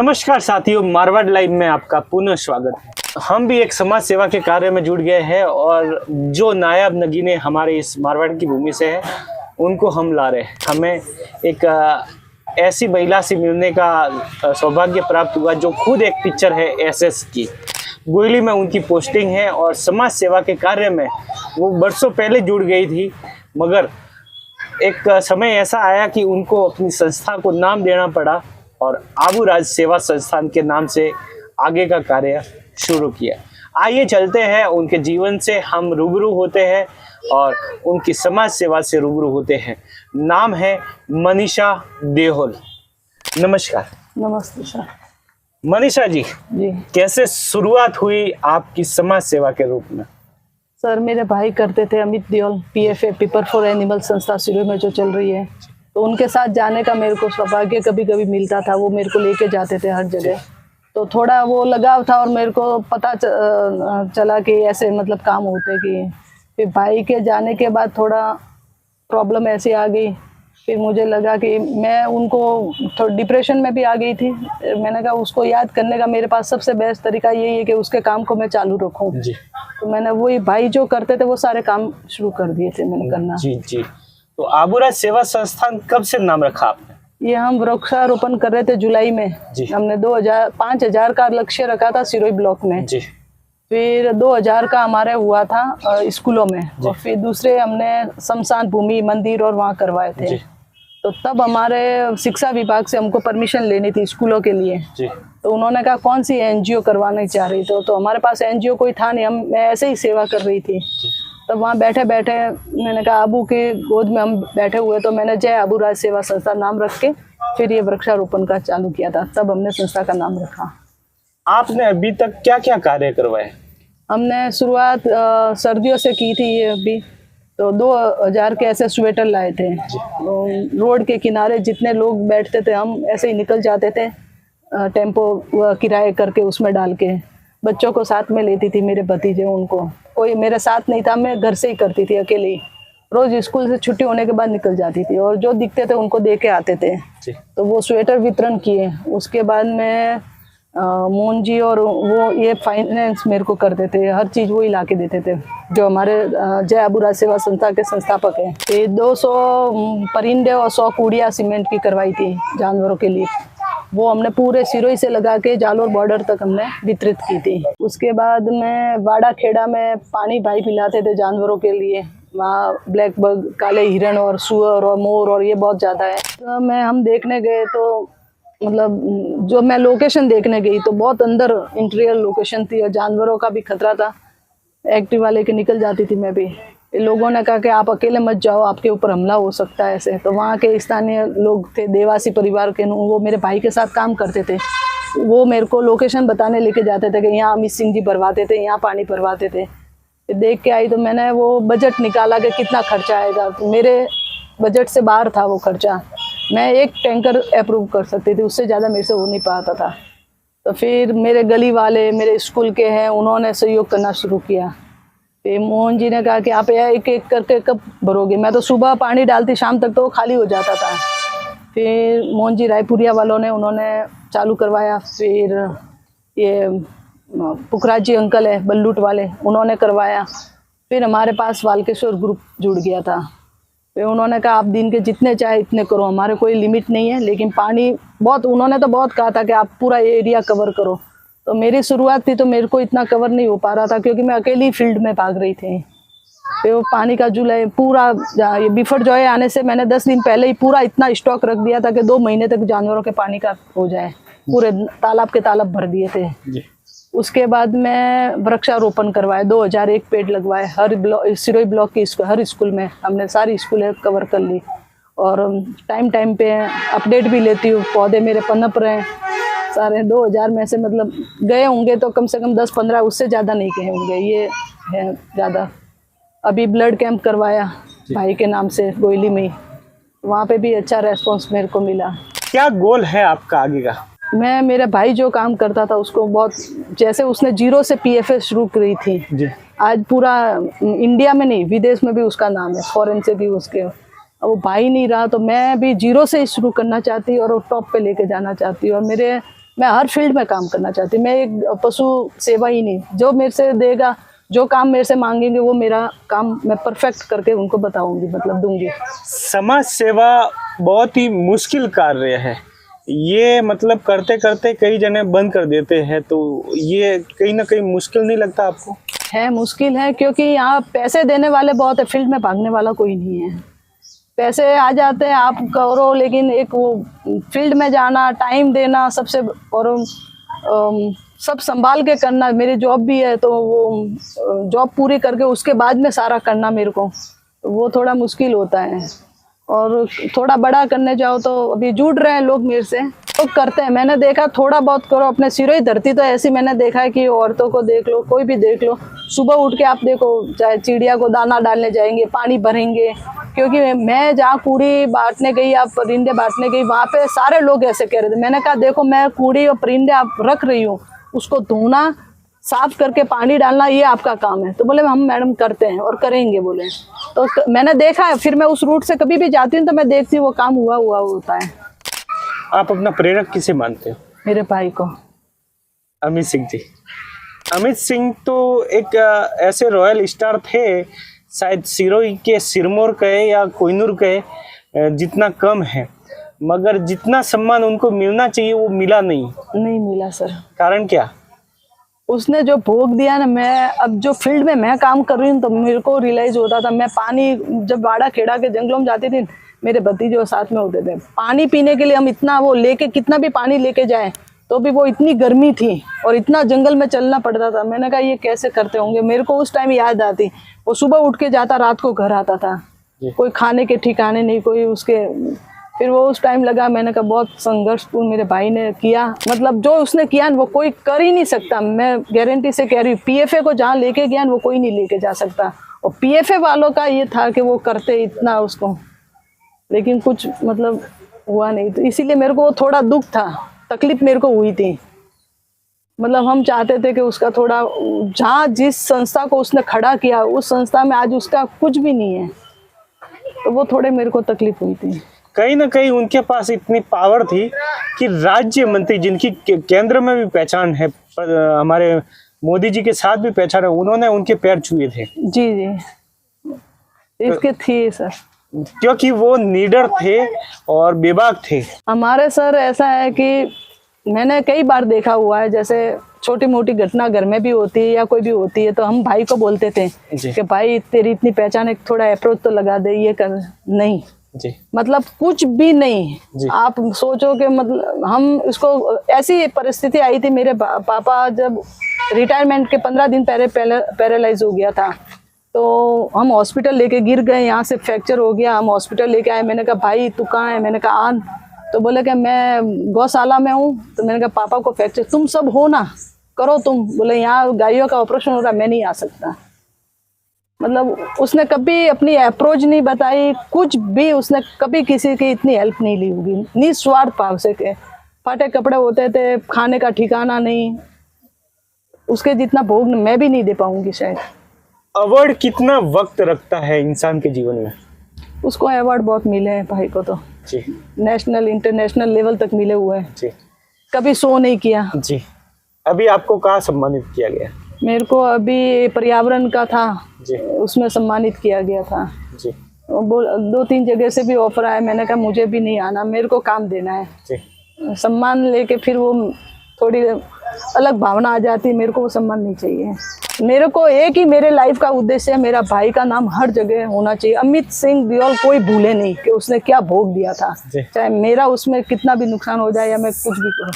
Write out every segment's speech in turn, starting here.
नमस्कार साथियों, मारवाड़ लाइव में आपका पुनः स्वागत है। हम भी एक समाज सेवा के कार्य में जुड़ गए हैं और जो नायाब नगीने हमारे इस मारवाड़ की भूमि से है उनको हम ला रहे हैं। हमें एक ऐसी महिला से मिलने का सौभाग्य प्राप्त हुआ जो खुद एक टीचर है एसएस की। गोयली में उनकी पोस्टिंग है और समाज सेवा के कार्य में वो बरसों पहले जुड़ गई थी, मगर एक समय ऐसा आया कि उनको अपनी संस्था को नाम देना पड़ा और आबू राज सेवा संस्थान के नाम से आगे का कार्य शुरू किया। आइए चलते हैं, उनके जीवन से हम रूबरू होते हैं और उनकी समाज सेवा से रूबरू होते हैं। नाम है मनीषा देओल। नमस्कार। नमस्ते सर। मनीषा जी, कैसे शुरुआत हुई आपकी समाज सेवा के रूप में? सर, मेरे भाई करते थे, अमित देओल, पीएफए पीपर फॉर एनिमल संस्था सिरोही में जो चल रही है, तो उनके साथ जाने का मेरे को सौभाग्य कभी कभी मिलता था। वो मेरे को लेके जाते थे हर जगह, तो थोड़ा वो लगाव था और मेरे को पता चला कि ऐसे मतलब काम होते। कि फिर भाई के जाने के बाद थोड़ा प्रॉब्लम ऐसी आ गई, फिर मुझे लगा कि मैं उनको थोड़ा डिप्रेशन में भी आ गई थी। मैंने कहा उसको याद करने का मेरे पास सबसे बेस्ट तरीका यही है कि उसके काम को मैं चालू रखूं। तो मैंने वही भाई जो करते थे वो सारे काम शुरू कर दिए थे मैंने करना। जी। तो आबू राज सेवा संस्थान कब से नाम रखा आपने? ये हम वृक्षारोपण कर रहे थे जुलाई में। हमने 5,000 का लक्ष्य रखा था सिरोही ब्लॉक में। फिर 2,000 का हमारे हुआ था स्कूलों में, और फिर दूसरे हमने शमशान भूमि, मंदिर और वहाँ करवाए थे। तो तब हमारे शिक्षा विभाग से हमको परमिशन लेनी थी स्कूलों के लिए। तो उन्होंने कहा कौन सी एनजीओ करवाना चाह रही तो हमारे पास एनजीओ कोई था नहीं, मैं ऐसे ही सेवा कर रही थी। तब वहाँ बैठे बैठे मैंने कहा आबू के गोद में हम बैठे हुए, तो मैंने जय आबू राज सेवा संस्था नाम रख के फिर ये वृक्षारोपण का चालू किया था। तब हमने संस्था का नाम रखा। आपने अभी तक क्या क्या कार्य करवाए? हमने शुरुआत सर्दियों से की थी। ये अभी तो 2,000 के ऐसे स्वेटर लाए थे। तो रोड के किनारे जितने लोग बैठते थे हम ऐसे ही निकल जाते थे, टेम्पो किराए करके उसमें डाल के। बच्चों को साथ में लेती थी, मेरे भतीजे, उनको कोई मेरे साथ नहीं था, मैं घर से ही करती थी अकेले। रोज स्कूल से छुट्टी होने के बाद निकल जाती थी और जो दिखते थे उनको दे के आते थे। तो वो स्वेटर वितरण किए। उसके बाद में मोहन जी और वो ये फाइनेंस मेरे को करते थे, हर चीज़ वो ही ला के देते थे, जो हमारे जय आबू राज सेवा संस्था के संस्थापक हैं। ये 200 परिंदे और 100 कूड़िया सीमेंट की करवाई थी जानवरों के लिए। वो हमने पूरे सिरोही से लगा के जालोर बॉर्डर तक हमने वितरित की थी। उसके बाद में वाड़ा खेड़ा में पानी भाई पिलाते थे जानवरों के लिए। वहाँ ब्लैक बग, काले हिरण और सुअर और मोर और ये बहुत ज़्यादा है। तो हम देखने गए, तो मतलब जो मैं लोकेशन देखने गई तो बहुत अंदर इंटीरियर लोकेशन थी और जानवरों का भी खतरा था। एक्टिवा लेके निकल जाती थी मैं भी। लोगों ने कहा कि आप अकेले मत जाओ, आपके ऊपर हमला हो सकता है ऐसे। तो वहाँ के स्थानीय लोग थे, देवासी परिवार के, वो मेरे भाई के साथ काम करते थे। वो मेरे को लोकेशन बताने लेके जाते थे कि यहाँ अमित सिंह जी भरवाते थे, यहाँ पानी भरवाते थे। देख के आई तो मैंने वो बजट निकाला कि कितना खर्चा आएगा। तो मेरे बजट से बाहर था वो खर्चा। मैं एक टैंकर अप्रूव कर सकती थी, उससे ज़्यादा मेरे से हो नहीं पाता था। तो फिर मेरे गली वाले, मेरे स्कूल के हैं, उन्होंने सहयोग करना शुरू किया। फिर मोहन जी ने कहा कि आप एक एक करके कब भरोगे? मैं तो सुबह पानी डालती, शाम तक तो वो खाली हो जाता था। फिर मोहन जी रायपुरिया वालों ने उन्होंने चालू करवाया। फिर ये पुखराज जी अंकल है बल्लूट वाले, उन्होंने करवाया। फिर हमारे पास वाल्केश्वर ग्रुप जुड़ गया था। फिर उन्होंने कहा आप दिन के जितने चाहे इतने करो, हमारे कोई लिमिट नहीं है, लेकिन पानी बहुत, उन्होंने तो बहुत कहा था कि आप पूरा एरिया कवर करो। तो मेरी शुरुआत थी तो मेरे को इतना कवर नहीं हो पा रहा था, क्योंकि मैं अकेली फील्ड में भाग रही थी। फिर वो पानी का जुलाई पूरा, ये बिफर जॉय आने से मैंने 10 दिन पहले ही पूरा इतना स्टॉक रख दिया था कि 2 महीने तक जानवरों के पानी का हो जाए। पूरे तालाब के तालाब भर दिए थे। उसके बाद मैं वृक्षारोपण करवाए, 2,001 पेड़ लगवाए। हर सिरोही ब्लॉक की हर स्कूल में हमने सारी स्कूलें कवर कर ली। और टाइम पे अपडेट भी लेती हूँ, पौधे मेरे पनप रहे हैं सारे। 2,000 में से मतलब गए होंगे तो कम से कम 10-15, उससे ज़्यादा नहीं गए होंगे, ये है ज़्यादा। अभी ब्लड कैंप करवाया भाई के नाम से गोयली में, वहाँ पे भी अच्छा रेस्पॉन्स मेरे को मिला। क्या गोल है आपका आगे का? मैं, मेरा भाई जो काम करता था उसको बहुत, जैसे उसने 0 से पीएफए शुरू करी थी, आज पूरा इंडिया में नहीं विदेश में भी उसका नाम है, फॉरेन से भी उसके। वो भाई नहीं रहा तो मैं भी 0 से शुरू करना चाहती और टॉप पे लेके जाना चाहती हूँ। और मेरे मैं हर फील्ड में काम करना चाहती हूँ। मैं एक पशु सेवा ही नहीं, जो मेरे से देगा, जो काम मेरे से मांगेंगे वो मेरा काम मैं परफेक्ट करके उनको बताऊंगी, मतलब दूंगी। समाज सेवा बहुत ही मुश्किल कार्य है, ये मतलब करते करते कई जने बंद कर देते हैं, तो ये कहीं ना कहीं मुश्किल नहीं लगता आपको? है, मुश्किल है, क्योंकि यहाँ पैसे देने वाले बहुत है, फील्ड में भागने वाला कोई नहीं है। पैसे आ जाते हैं, आप करो, लेकिन एक वो फील्ड में जाना, टाइम देना सबसे, और सब संभाल के करना। मेरी जॉब भी है, तो वो जॉब पूरी करके उसके बाद में सारा करना मेरे को, वो थोड़ा मुश्किल होता है। और थोड़ा बड़ा करने जाओ तो अभी जुड़ रहे हैं लोग मेरे से, तो करते हैं। मैंने देखा थोड़ा बहुत करो, अपने सिरों ही धरती तो ऐसी मैंने देखा है कि औरतों को देख लो, कोई भी देख लो, सुबह उठ के आप देखो, चाहे चिड़िया को दाना डालने जाएंगे, पानी भरेंगे। क्योंकि मैं जहाँ कूड़ी बांटने गई या परिंदे बांटने गई, वहाँ पे सारे लोग ऐसे कह रहे थे। मैंने कहा देखो, मैं कूड़ी और परिंदे आप रख रही हूँ, उसको धोना, साफ करके पानी डालना, ये आपका काम है। तो बोले हम मैडम करते हैं और करेंगे बोले। तो मैंने देखा है, फिर मैं उस रूट से कभी भी जाती हूँ तो मैं देखती हूँ वो काम हुआ होता है। आप अपना प्रेरक किसे मानते हो? मेरे भाई को, अमित सिंह जी। अमित सिंह तो एक ऐसे रॉयल स्टार थे, शायद सिरोही के सिरमौर कहे या कोहिनूर कहे, जितना कम है, मगर जितना सम्मान उनको मिलना चाहिए वो मिला नहीं मिला सर। कारण क्या? उसने जो भोग दिया ना, मैं अब जो फील्ड में मैं काम कर रही हूँ तो मेरे को रियलाइज होता था। मैं पानी जब बाड़ा खेड़ा के जंगलों में जाती थी, मेरे भतीजे साथ में होते थे, पानी पीने के लिए हम इतना वो लेके, कितना भी पानी लेके जाए तो भी वो इतनी गर्मी थी और इतना जंगल में चलना पड़ता था। मैंने कहा ये कैसे करते होंगे। मेरे को उस टाइम याद आती, वो सुबह उठ के जाता, रात को घर आता था, कोई खाने के ठिकाने नहीं, कोई उसके। फिर वो उस टाइम लगा, मैंने कहा बहुत संघर्षपूर्ण मेरे भाई ने किया, मतलब जो उसने किया वो कोई कर ही नहीं सकता। मैं गारंटी से कह रही हूँ, पीएफए को जहाँ लेके गया वो कोई नहीं लेके जा सकता। और पीएफए वालों का ये था कि वो करते इतना उसको, लेकिन कुछ मतलब हुआ नहीं। तो इसीलिए मेरे को थोड़ा दुख था, तकलीफ मेरे को हुई थी। मतलब हम चाहते थे कि उसका थोड़ा, जहाँ जिस संस्था को उसने खड़ा किया उस संस्था में आज उसका कुछ भी नहीं है, तो वो थोड़े मेरे को तकलीफ हुई थी। कहीं ना कहीं उनके पास इतनी पावर थी कि राज्य मंत्री, जिनकी केंद्र में भी पहचान है, हमारे मोदी जी के साथ भी पहचान है, उन्होंने उनके पैर छुए थे। जी जी, इसके थी सर, क्योंकि वो लीडर थे और बेबाक थे। हमारे सर ऐसा है कि मैंने कई बार देखा हुआ है, जैसे छोटी मोटी घटना घर में भी होती है या कोई भी होती है, तो हम भाई को बोलते थे कि भाई तेरी इतनी पहचान है, थोड़ा अप्रोच तो लगा दे, ये कर। नहीं जी, मतलब कुछ भी नहीं। आप सोचो कि मतलब हम इसको, ऐसी परिस्थिति आई थी, मेरे पापा जब रिटायरमेंट के 15 दिन पहले पैरालाइज हो गया था, तो हम हॉस्पिटल लेके गिर गए, यहाँ से फ्रैक्चर हो गया, हम हॉस्पिटल लेके आए। मैंने कहा भाई तू कहाँ है? मैंने कहा आन। तो बोले कि मैं गौशाला में हूँ। तो मैंने कहा पापा को फ्रैक्चर, तुम सब हो ना, करो तुम। बोले यहाँ गायों का ऑपरेशन हो रहा, मैं नहीं आ सकता। मतलब उसने कभी अपनी अप्रोच नहीं बताई, कुछ भी उसने कभी किसी की इतनी हेल्प नहीं ली होगी, निस्वार्थ भाव से। के फटे कपड़े होते थे, खाने का ठिकाना नहीं, उसके जितना भोग मैं भी नहीं दे पाऊंगी शायद। अवार्ड कितना वक्त रखता है इंसान के जीवन में? उसको अवार्ड बहुत मिले हैं भाई को, तो जी, नेशनल इंटरनेशनल लेवल तक मिले हुए हैं। जी, कभी शो नहीं किया। जी। अभी आपको कहाँ सम्मानित किया गया? मेरे को अभी पर्यावरण का था जी, उसमें सम्मानित किया गया था जी, 2-3 जगह से भी ऑफर आया। मैंने कहा मुझे भी नहीं आना, मेरे को काम देना है। जी। सम्मान लेके फिर वो थोड़ी अलग भावना आ जाती है, मेरे को वो सम्मान नहीं चाहिए। मेरे को एक ही मेरे लाइफ का उद्देश्य है, मेरा भाई का नाम हर जगह होना चाहिए। अमित सिंह दियोल कोई भूले नहीं कि उसने क्या भोग दिया था, चाहे मेरा उसमें कितना भी नुकसान हो जाए या मैं कुछ भी करूँ।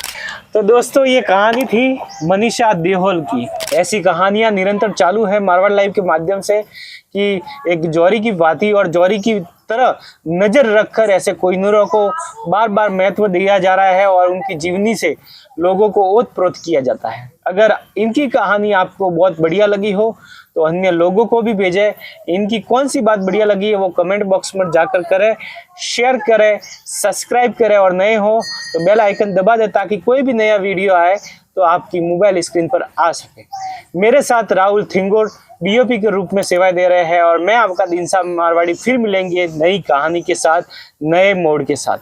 तो दोस्तों, ये कहानी थी मनीषा देओल की। ऐसी कहानियां निरंतर चालू है मारवाड़ लाइव के माध्यम से, कि एक जौहरी की बाती और जौहरी की तरह नजर रखकर ऐसे कोहिनूरों को बार बार महत्व दिया जा रहा है और उनकी जीवनी से लोगों को ओत-प्रोत किया जाता है। अगर इनकी कहानी आपको बहुत बढ़िया लगी हो तो अन्य लोगों को भी भेजें। इनकी कौन सी बात बढ़िया लगी है वो कमेंट बॉक्स में जाकर करें, शेयर करें, सब्सक्राइब करें और नए हो तो बेल आइकन दबा दें ताकि कोई भी नया वीडियो आए तो आपकी मोबाइल स्क्रीन पर आ सके। मेरे साथ राहुल थिंगोर डीओपी के रूप में सेवाएं दे रहे हैं और मैं आपका दिनसा मारवाड़ी फिर मिलेंगे नई कहानी के साथ, नए मोड़ के साथ।